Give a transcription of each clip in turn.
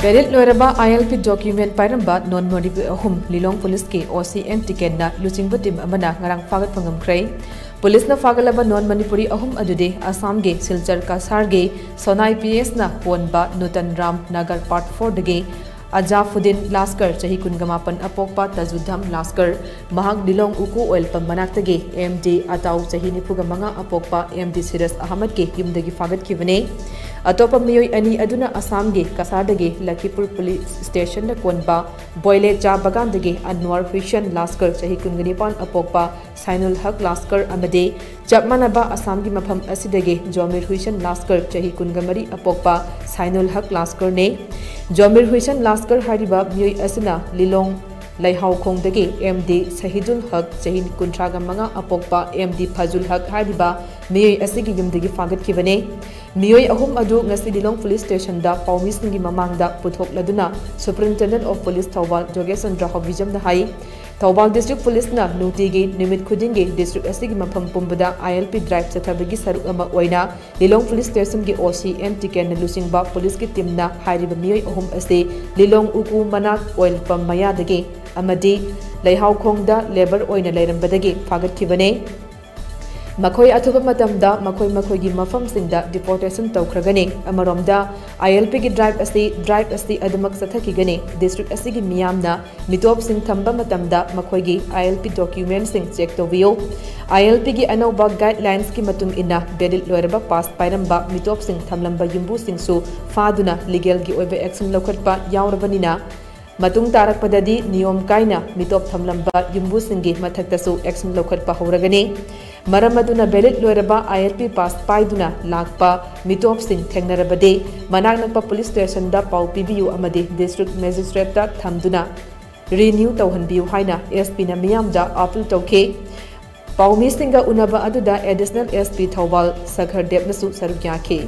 Valid loiraba ILP document pairamba non Manipuri ahum Lilong police ke OCN ticket na lamjingbatom amana ngarang phagatkhre police na phagalaba non Manipuri ahum adude Assam ge Silchar Kasar ge Sonai PS na ponba Nutan Ram Nagar Part 4 dege Ajafuddin Laskar chahi kungamapan apokpa Tajudham Laskar mahag Lilong uku oil pammanaktage MD Ataw chahi nipugamanga apokpa MD Siras Ahmad ke yumdagi phagatkhibane Atopa miyoi ani aduna Assam ge Kasardage Lakipur Police Station na konba Boile Cha Bagandage Anwar Hussain Laskar chahi kunganipan apokpa Sainul Haq Laskar amade Japmanaba Assam gi mafam asidage Jomir Hussain Laskar chahi kungamari apokpa Sainul Haq Laskar ne Jomir Hussain Laskar hariba miyoi asina Lilong Laihau Khongdage MD Sahidul Haq chahi kuntraga manga apokpa MD Fazul Haq hariba miyoi asigi yumdagi phagatkhibane Miyoi ahum adu ngasi Lilong Police Station da paumis ngi mamangda puthokladuna Superintendent of Police Thawbal Jogesandra Hobijam na hai Thawbal District Police na nutigi nimit khudingi district asigi mafam pumbada ILP drive chathabagi saruk ama oina Lilong Police Station gi OCN ticket na lusingba police ki team na hairiba miyoi ahum ase Lilong uku manak oil pam maya dage amadi Laihau Khongda labor oina lairambadagi phagatkhibane Makhoi athuba matamda makhoi gi mafam singda deportation tawkhragane amaromda ILP gi drive asi adamak sathaki gane district asi gi miyamna mitop sing thamba matamda makhoi gi ILP document sing check toviyo ILP gi anoba guidelines ki matung ina bedil loiraba pass pairamba mitop sing thamlamba yumbu sing su faduna legal gi oibe action lokhatpa yaurabanina Matung tarak padadi niyom kaina mitop thamlamba yumbu singi mathaktasu action lokhatpa horagane Maramaduna valid loiraba ILP pass paiduna lakpa mitop sing thengnarabade manaknakpa police station da pau pibiu amade district magistrate da thamduna renew tawhanbiu haina SP na miyamda appeal tawke paumi singa unaba aduda additional SP Thawbal Sakhar Debnasu sarukyake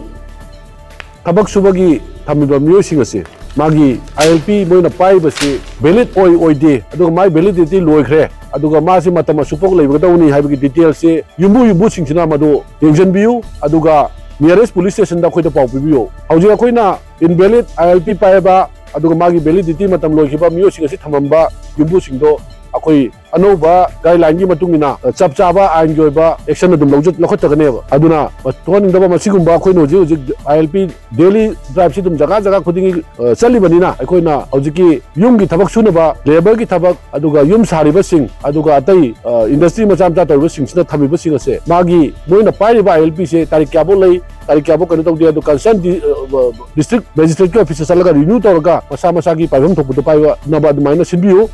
Tabak subagi thamiba miyosing ase Magi ILP moina pai basi valid oide aduga mai validity loikhre aduga masi matama supok leibgadawni haibagi detail se yumbu singchina madu yengjanbiu aduga nearest police station da khoida pau pibiu hauji akoina invalid ILP paiba aduga magi validity matam loikhiba miyosing ase thamamba yumbu singdo akoi anoba guideline gi matungina chapchaba ain goiba action adum lojut lokhatagane aduna toning daba masigumba akoi no ji ILP daily drive sidum jaga khudingi chali banina akoi na hojiki yum gi thabak sunaba labor gi thabak aduga yum sariba sing aduga atai industry macam ta tarba sing sina thamiba sing ase magi moina pairiba ILP se tarik kyabo lei tarik kyabo kan tawdi adu concern district magistrate officer salaga renew toraga masa gi paibam thokbu paiba naba admaina sinbiu